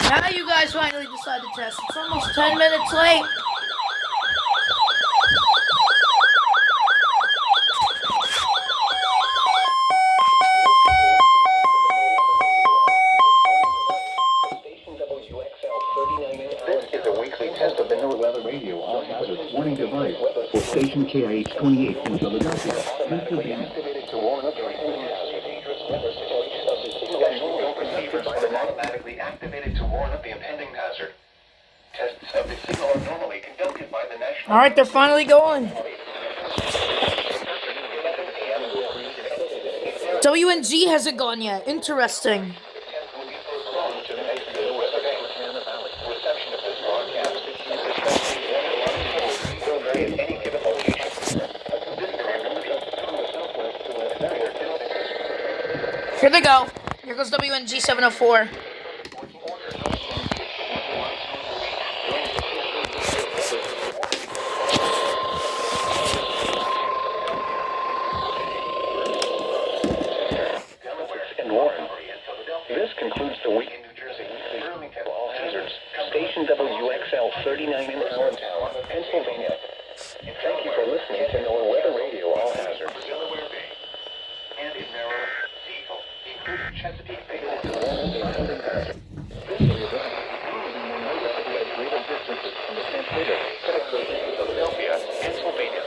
Now you guys finally decide to test. It's almost 10 minutes late. This is a weekly test of the new weather radio all-hazard warning device for station KIH 28 in Philadelphia, Pennsylvania. Automatically activated to warn of the impending hazard. Tests of the signal are normally conducted by the National... All right, they're finally going. WNG hasn't gone yet. Interesting. Here they go. Here goes WNG 704. This concludes the week in New Jersey. All hazards. Station WXL 39 in Allentown, Pennsylvania. And thank you for listening to NOAA Weather Radio All Hazards. Delaware Bay and in Maryland, Seagull, including Chesapeake Bay. This is greater distances from the transmitter, Philadelphia, Pennsylvania.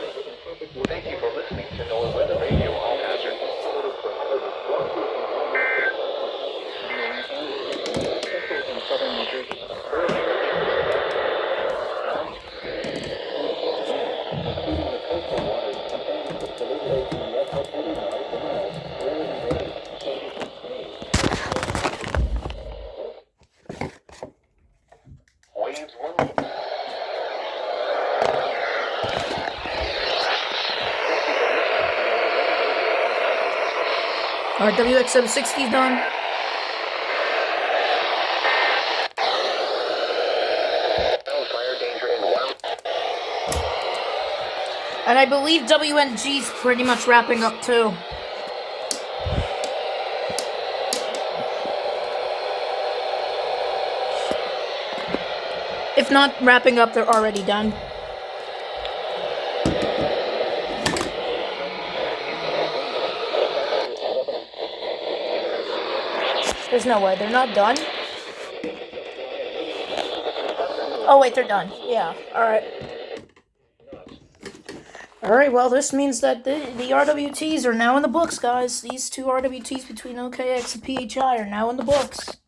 Thank you for listening to NOAA Weather Radio All Hazards. Southern New Jersey. Waves 1. Alright, WX760 is done. And I believe WNG's pretty much wrapping up too. If not wrapping up, they're already done. There's no way. They're not done? Oh, wait, they're done. Yeah, alright. Alright, well, this means that the RWTs are now in the books, guys. These two RWTs between OKX and PHI are now in the books.